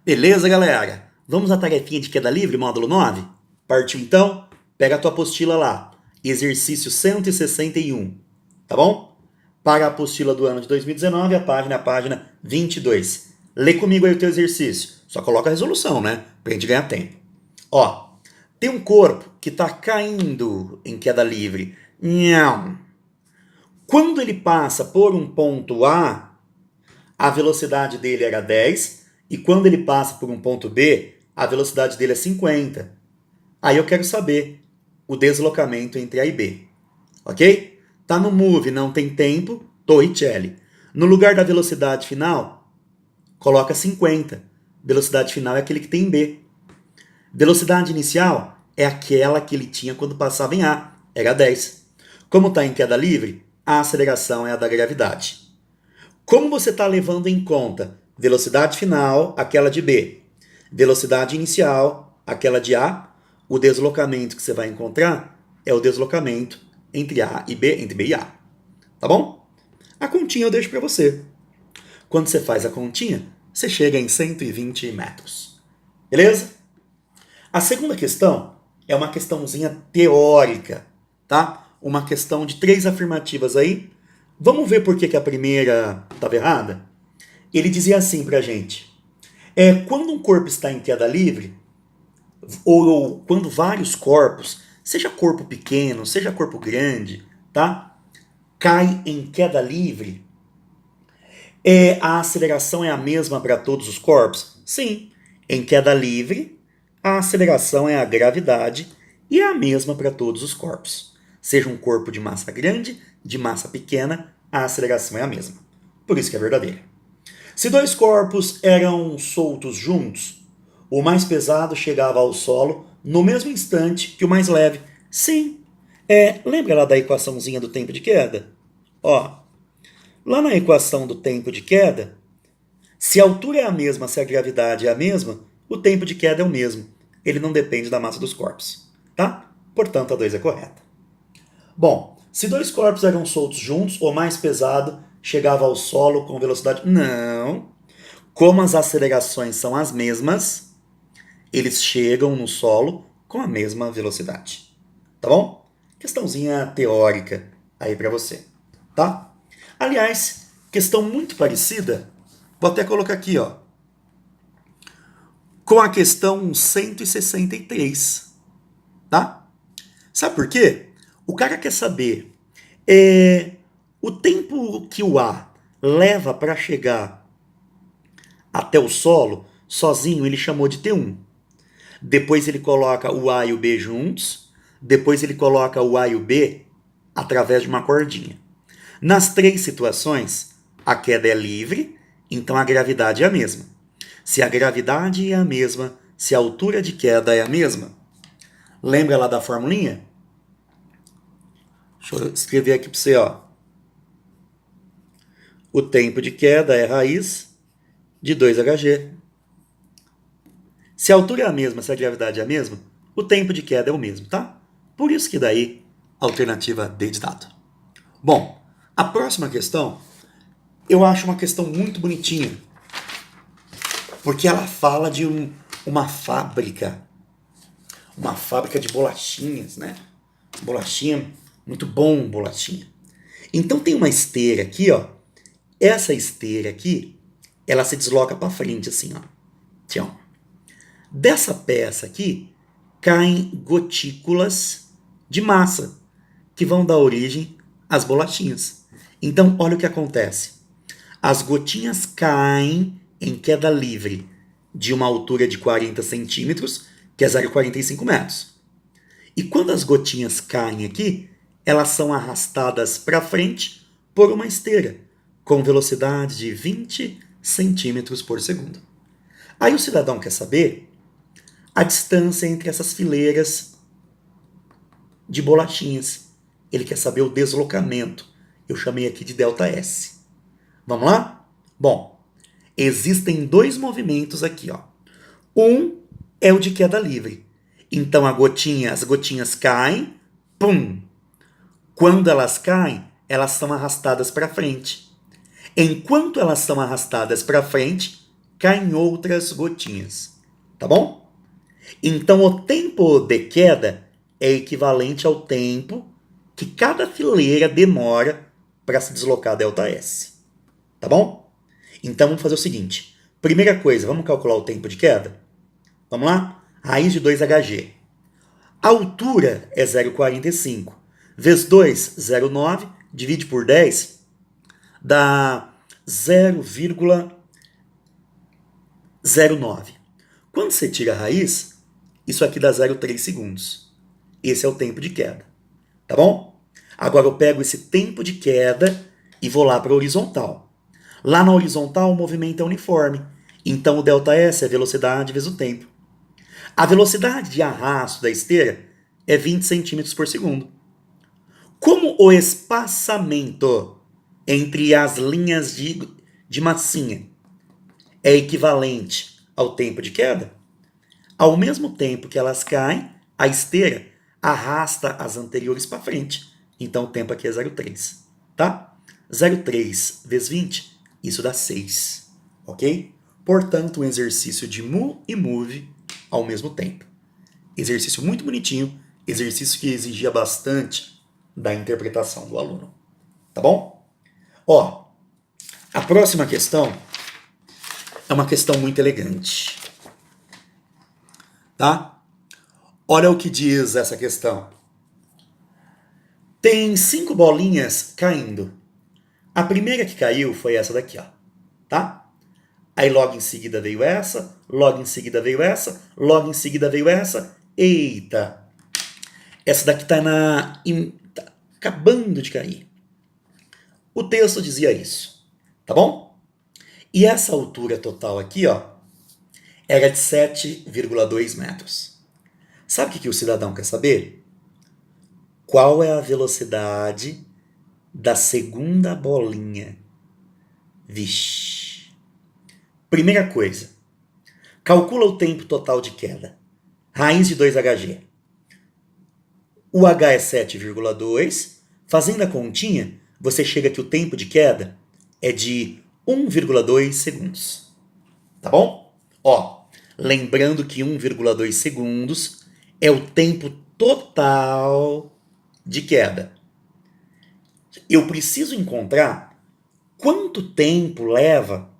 Beleza, galera? Vamos à tarefinha de queda livre, módulo 9? Partiu então? Pega a tua apostila lá, exercício 161, tá bom? Para a apostila do ano de 2019, a página 22. Lê comigo aí o teu exercício. Só coloca a resolução, né? Pra gente ganhar tempo. Ó, tem um corpo que tá caindo em queda livre. Nham. Quando ele passa por um ponto a velocidade dele era 10, e quando ele passa por um ponto B, a velocidade dele é 50. Aí eu quero saber o deslocamento entre A e B, ok? Tá no move, não tem tempo, Torricelli. No lugar da velocidade final, coloca 50. Velocidade final é aquele que tem em B. Velocidade inicial é aquela que ele tinha quando passava em A, era 10. Como está em queda livre, a aceleração é a da gravidade. Como você está levando em conta velocidade final, aquela de B, velocidade inicial, aquela de A, o deslocamento que você vai encontrar é o deslocamento entre A e B, entre B e A. Tá bom? A continha eu deixo para você. Quando você faz a continha, você chega em 120 metros. Beleza? A segunda questão é uma questãozinha teórica, tá? Uma questão de 3 afirmativas aí. Vamos ver por que a primeira estava errada? Ele dizia assim pra gente: quando um corpo está em queda livre, ou quando vários corpos, seja corpo pequeno, seja corpo grande, tá? Cai em queda livre, a aceleração é a mesma para todos os corpos? Sim. Em queda livre, a aceleração é a gravidade e é a mesma para todos os corpos. Seja um corpo de massa grande, de massa pequena, a aceleração é a mesma. Por isso que é verdadeira. Se dois corpos eram soltos juntos, o mais pesado chegava ao solo no mesmo instante que o mais leve. Sim. Lembra lá da equaçãozinha do tempo de queda? Ó, lá na equação do tempo de queda, se a altura é a mesma, se a gravidade é a mesma, o tempo de queda é o mesmo. Ele não depende da massa dos corpos, tá? Portanto, a 2 é correta. Bom, se dois corpos eram soltos juntos, o mais pesado chegava ao solo com velocidade... Não. Como as acelerações são as mesmas, eles chegam no solo com a mesma velocidade. Tá bom? Questãozinha teórica aí para você, tá? Aliás, questão muito parecida, vou até colocar aqui, ó, com a questão 163, tá? Sabe por quê? O cara quer saber o tempo que o A leva para chegar até o solo, sozinho ele chamou de T1. Depois ele coloca o A e o B juntos, depois ele coloca o A e o B através de uma cordinha. Nas 3 situações, a queda é livre, então a gravidade é a mesma. Se a gravidade é a mesma, se a altura de queda é a mesma, lembra lá da formulinha? Deixa eu escrever aqui para você, ó. O tempo de queda é raiz de 2hg. Se a altura é a mesma, se a gravidade é a mesma, o tempo de queda é o mesmo, tá? Por isso que daí, alternativa D de dado. Bom, a próxima questão, eu acho uma questão muito bonitinha, porque ela fala de uma fábrica de bolachinhas, né? Bolachinha, muito bom bolachinha. Então tem uma esteira aqui, ó. Essa esteira aqui, ela se desloca para frente assim, ó. Tchau. Dessa peça aqui, caem gotículas de massa, que vão dar origem às bolachinhas. Então, olha o que acontece. As gotinhas caem em queda livre de uma altura de 40 centímetros, que é 0,45 metros. E quando as gotinhas caem aqui, elas são arrastadas para frente por uma esteira, com velocidade de 20 centímetros por segundo. Aí o cidadão quer saber a distância entre essas fileiras de bolachinhas. Ele quer saber o deslocamento. Eu chamei aqui de ΔS. Vamos lá? Bom, existem 2 movimentos aqui, ó. Um é o de queda livre. Então as gotinhas caem, pum. Quando elas caem, elas são arrastadas para frente. Enquanto elas são arrastadas para frente, caem outras gotinhas. Tá bom? Então, o tempo de queda é equivalente ao tempo que cada fileira demora para se deslocar ΔS. Tá bom? Então, vamos fazer o seguinte. Primeira coisa, vamos calcular o tempo de queda? Vamos lá? Raiz de 2HG. A altura é 0,45. Vezes 2, 0,9. Divide por 10, dá 0,09. Quando você tira a raiz, isso aqui dá 0,3 segundos. Esse é o tempo de queda. Tá bom? Agora eu pego esse tempo de queda e vou lá para a horizontal. Lá na horizontal o movimento é uniforme. Então o ΔS é a velocidade vezes o tempo. A velocidade de arrasto da esteira é 20 centímetros por segundo. Como o espaçamento entre as linhas de massinha é equivalente ao tempo de queda, ao mesmo tempo que elas caem, a esteira arrasta as anteriores para frente. Então o tempo aqui é 0,3. Tá? 0,3 vezes 20, isso dá 6. Ok? Portanto, um exercício de mu e move ao mesmo tempo. Exercício muito bonitinho, exercício que exigia bastante da interpretação do aluno. Tá bom? Ó, a próxima questão é uma questão muito elegante. Tá? Olha o que diz essa questão. Tem 5 bolinhas caindo. A primeira que caiu foi essa daqui, ó. Tá? Aí logo em seguida veio essa, logo em seguida veio essa, logo em seguida veio essa. Eita! Essa daqui tá acabando de cair. O texto dizia isso, tá bom? E essa altura total aqui, ó, era de 7,2 metros. Sabe o que o cidadão quer saber? Qual é a velocidade da segunda bolinha? Vixe. Primeira coisa, calcula o tempo total de queda. Raiz de 2HG. O H é 7,2. Fazendo a continha, você chega que o tempo de queda é de 1,2 segundos. Tá bom? Ó, lembrando que 1,2 segundos é o tempo total de queda. Eu preciso encontrar quanto tempo leva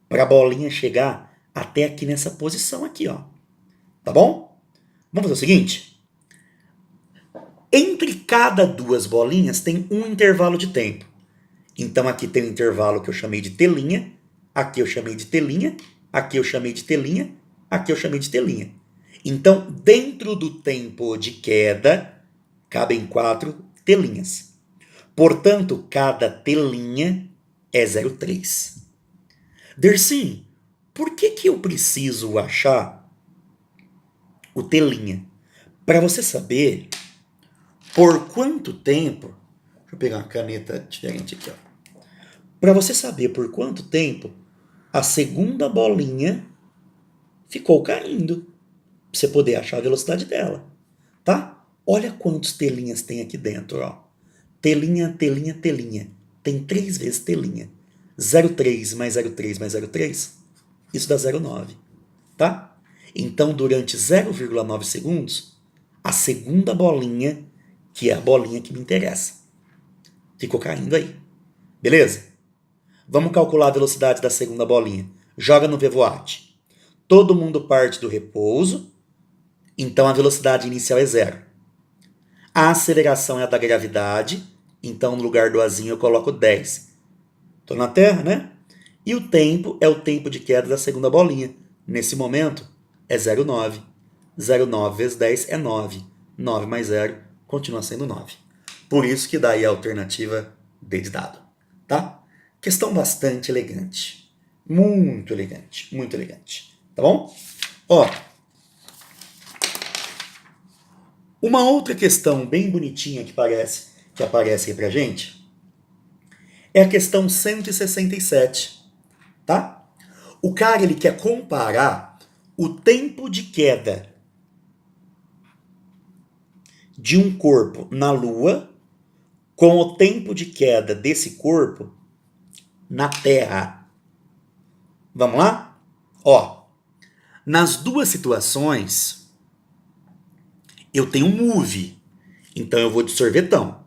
para a bolinha chegar até aqui nessa posição aqui, ó. Tá bom? Vamos fazer o seguinte. Entre cada duas bolinhas tem um intervalo de tempo. Então aqui tem um intervalo que eu chamei de telinha, aqui eu chamei de telinha, aqui eu chamei de telinha, aqui eu chamei de telinha. Então, dentro do tempo de queda, cabem 4 telinhas. Portanto, cada telinha é 0,3. Dercy, por que eu preciso achar o telinha? Para você saber por quanto tempo... Deixa eu pegar uma caneta diferente aqui, ó. Para você saber por quanto tempo a segunda bolinha ficou caindo. Pra você poder achar a velocidade dela, tá? Olha quantos telinhas tem aqui dentro, ó. Telinha, telinha, telinha. Tem 3 vezes telinha. 0,3 mais 0,3 mais 0,3, isso dá 0,9, tá? Então, durante 0,9 segundos, a segunda bolinha, que é a bolinha que me interessa, ficou caindo aí. Beleza? Vamos calcular a velocidade da segunda bolinha. Joga no VVoat. Todo mundo parte do repouso, então a velocidade inicial é 0. A aceleração é a da gravidade, então no lugar do azinho eu coloco 10. Estou na Terra, né? E o tempo é o tempo de queda da segunda bolinha. Nesse momento é 0,9. 0,9 vezes 10 é 9. 9 mais 0 continua sendo 9. Por isso que daí a alternativa D de dado. Tá? Questão bastante elegante. Muito elegante. Muito elegante. Tá bom? Ó. Uma outra questão bem bonitinha que aparece aí pra gente é a questão 167. Tá? O cara ele quer comparar o tempo de queda de um corpo na Lua com o tempo de queda desse corpo na Terra. Vamos lá? Ó, nas duas situações, eu tenho um move. Então eu vou de sorvetão.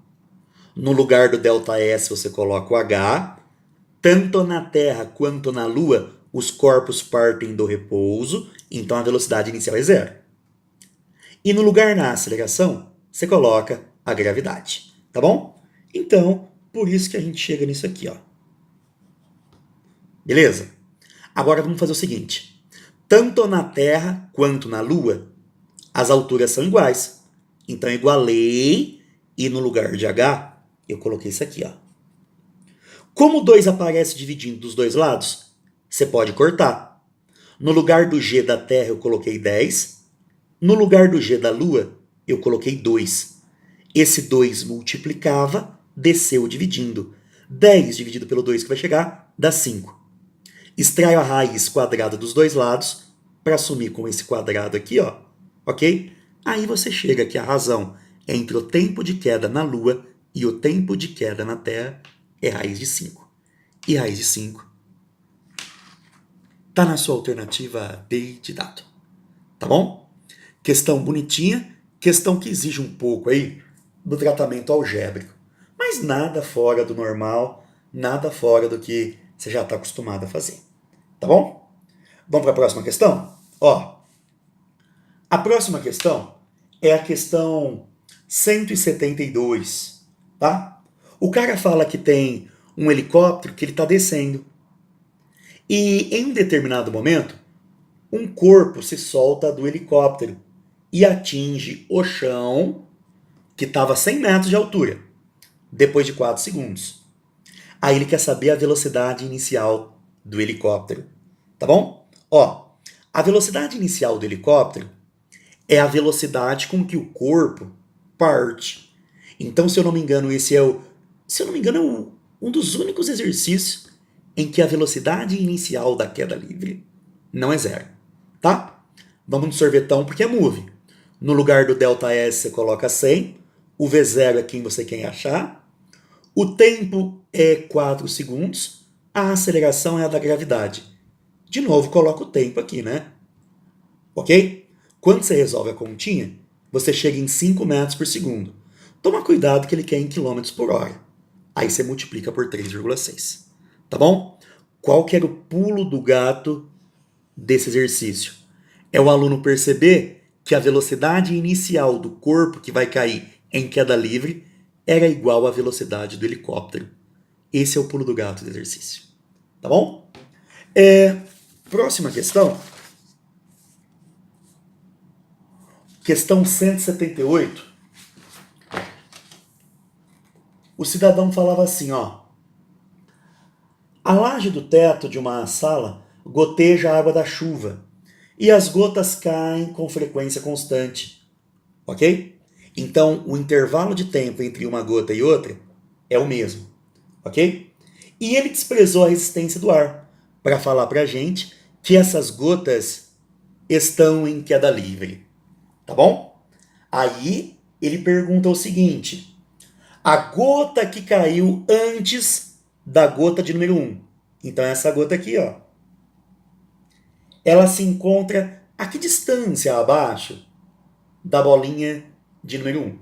No lugar do ΔS você coloca o H. Tanto na Terra quanto na Lua, os corpos partem do repouso, então a velocidade inicial é zero. E no lugar na aceleração, você coloca a gravidade, tá bom? Então, por isso que a gente chega nisso aqui, ó. Beleza? Agora vamos fazer o seguinte. Tanto na Terra quanto na Lua, as alturas são iguais. Então eu igualei e no lugar de H, eu coloquei isso aqui, ó. Como o 2 aparece dividindo dos dois lados, você pode cortar. No lugar do G da Terra eu coloquei 10. No lugar do G da Lua eu coloquei 2. Esse 2 multiplicava, desceu dividindo. 10 dividido pelo 2 que vai chegar, dá 5. Extraio a raiz quadrada dos dois lados para sumir com esse quadrado aqui, ó. Ok? Aí você chega que a razão entre o tempo de queda na Lua e o tempo de queda na Terra é raiz de 5. E raiz de 5 está na sua alternativa D de dado. Tá bom? Questão bonitinha, questão que exige um pouco aí do tratamento algébrico. Mas nada fora do normal, nada fora do que você já está acostumado a fazer. Tá bom? Vamos para a próxima questão? Ó, a próxima questão é a questão 172, tá? O cara fala que tem um helicóptero que ele está descendo. E em um determinado momento, um corpo se solta do helicóptero e atinge o chão que estava a 100 metros de altura, depois de 4 segundos. Aí ele quer saber a velocidade inicial do helicóptero, tá bom? Ó, a velocidade inicial do helicóptero é a velocidade com que o corpo parte. Então, se eu não me engano, um dos únicos exercícios em que a velocidade inicial da queda livre não é zero, tá? Vamos no sorvetão porque é move. No lugar do ΔS você coloca 100, o V0 é quem você quer achar, o tempo é 4 segundos, a aceleração é a da gravidade. De novo, coloca o tempo aqui, né? Ok? Quando você resolve a continha, você chega em 5 metros por segundo. Toma cuidado que ele quer em quilômetros por hora. Aí você multiplica por 3,6. Tá bom? Qual que era o pulo do gato desse exercício? É o aluno perceber que a velocidade inicial do corpo que vai cair em queda livre era igual à velocidade do helicóptero. Esse é o pulo do gato do exercício. Tá bom? Próxima questão. Questão 178. O cidadão falava assim, ó. A laje do teto de uma sala goteja a água da chuva e as gotas caem com frequência constante, ok? Então, o intervalo de tempo entre uma gota e outra é o mesmo, ok? E ele desprezou a resistência do ar para falar para a gente que essas gotas estão em queda livre, tá bom? Aí ele pergunta o seguinte: a gota que caiu antes da gota de número 1. Então essa gota aqui, ó, ela se encontra a que distância abaixo da bolinha de número 1?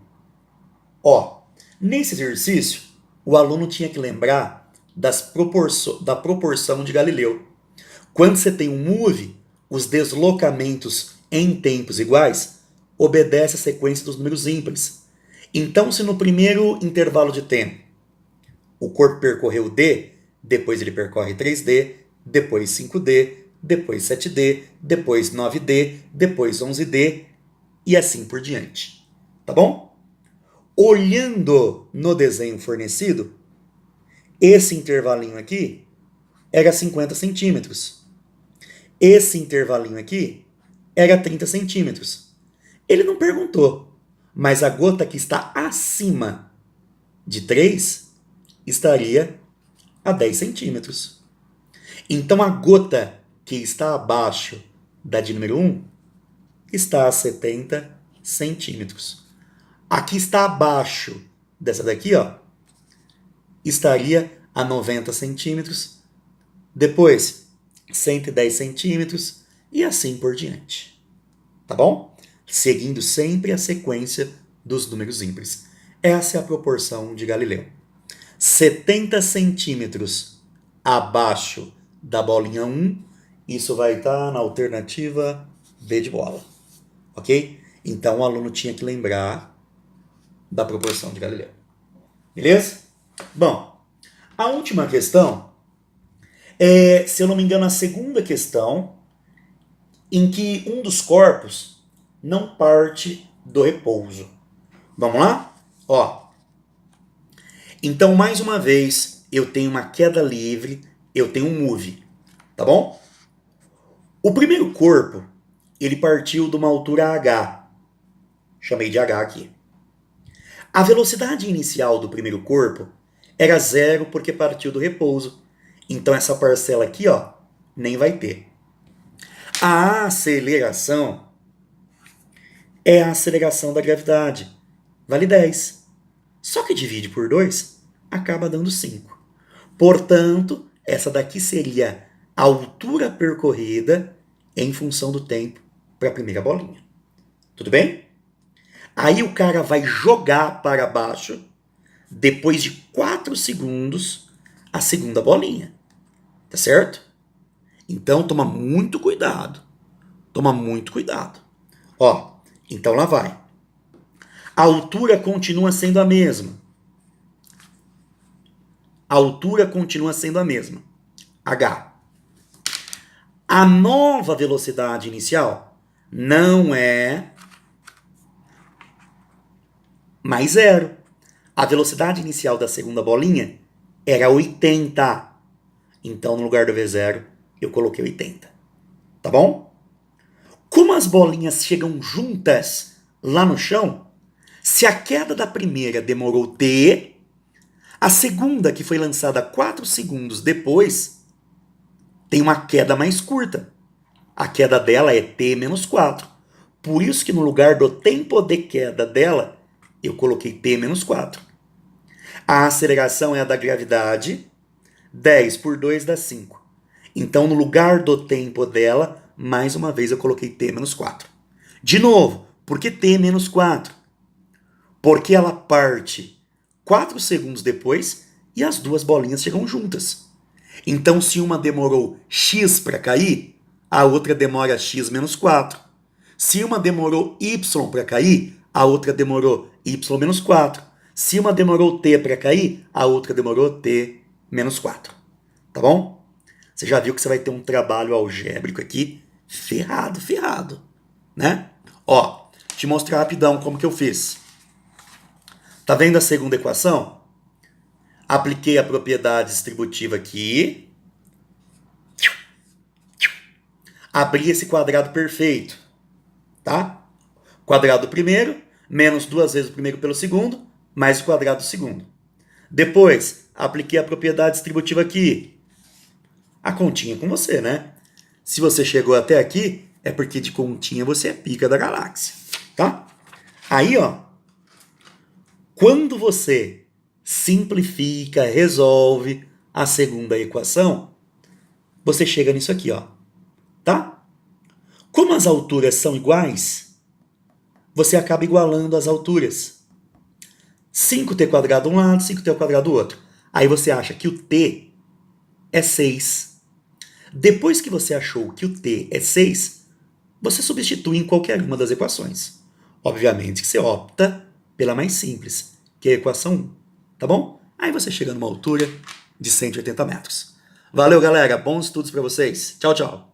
Ó, nesse exercício, o aluno tinha que lembrar da proporção de Galileu. Quando você tem um move, os deslocamentos em tempos iguais obedecem a sequência dos números ímpares. Então, se no primeiro intervalo de tempo o corpo percorreu D, depois ele percorre 3D, depois 5D, depois 7D, depois 9D, depois 11D e assim por diante. Tá bom? Olhando no desenho fornecido, esse intervalinho aqui era 50 centímetros. Esse intervalinho aqui era 30 centímetros. Ele não perguntou, mas a gota que está acima de 3 estaria a 10 centímetros. Então a gota que está abaixo da de número 1 está a 70 centímetros. A que está abaixo dessa daqui, ó, estaria a 90 centímetros. Depois, 110 centímetros e assim por diante. Tá bom? Seguindo sempre a sequência dos números ímpares. Essa é a proporção de Galileu. 70 centímetros abaixo da bolinha 1, isso vai estar na alternativa B de bola. Ok? Então o aluno tinha que lembrar da proporção de Galileu. Beleza? Bom, a última questão é, se eu não me engano, a segunda questão em que um dos corpos não parte do repouso. Vamos lá? Ó. Então, mais uma vez, eu tenho uma queda livre, eu tenho um move, tá bom? O primeiro corpo, ele partiu de uma altura h. Chamei de h aqui. A velocidade inicial do primeiro corpo era 0 porque partiu do repouso. Então essa parcela aqui, ó, nem vai ter. A aceleração é a aceleração da gravidade. Vale 10. Só que divide por 2, acaba dando 5. Portanto, essa daqui seria a altura percorrida em função do tempo para a primeira bolinha. Tudo bem? Aí o cara vai jogar para baixo, depois de 4 segundos, a segunda bolinha. Tá certo? Então toma muito cuidado. Toma muito cuidado. Ó, então lá vai. A altura continua sendo a mesma. A altura continua sendo a mesma. H. A nova velocidade inicial não é mais 0. A velocidade inicial da segunda bolinha era 80. Então, no lugar do V0, eu coloquei 80. Tá bom? Como as bolinhas chegam juntas lá no chão, se a queda da primeira demorou T, a segunda, que foi lançada 4 segundos depois, tem uma queda mais curta. A queda dela é T menos 4. Por isso que no lugar do tempo de queda dela, eu coloquei T menos 4. A aceleração é a da gravidade. 10 por 2 dá 5. Então, no lugar do tempo dela, mais uma vez eu coloquei T menos 4. De novo, por que T menos 4? Porque ela parte 4 segundos depois e as duas bolinhas chegam juntas. Então, se uma demorou X para cair, a outra demora X menos 4. Se uma demorou Y para cair, a outra demorou Y menos 4. Se uma demorou T para cair, a outra demorou T menos 4. Tá bom? Você já viu que você vai ter um trabalho algébrico aqui ferrado, né? Ó, te mostrar rapidão como que eu fiz. Tá vendo a segunda equação? Apliquei a propriedade distributiva aqui. Abri esse quadrado perfeito, tá? Quadrado do primeiro, menos 2 vezes o primeiro pelo segundo, mais o quadrado do segundo. Depois, apliquei a propriedade distributiva aqui. A continha com você, né? Se você chegou até aqui, é porque de continha você é pica da galáxia, tá? Aí, ó, quando você simplifica, resolve a segunda equação, você chega nisso aqui, ó, tá? Como as alturas são iguais, você acaba igualando as alturas. 5t² um lado, 5t² do outro. Aí você acha que o t é 6. Depois que você achou que o t é 6, você substitui em qualquer uma das equações. Obviamente que você opta pela mais simples, que é a equação 1, tá bom? Aí você chega numa altura de 180 metros. Valeu, galera. Bons estudos para vocês. Tchau, tchau.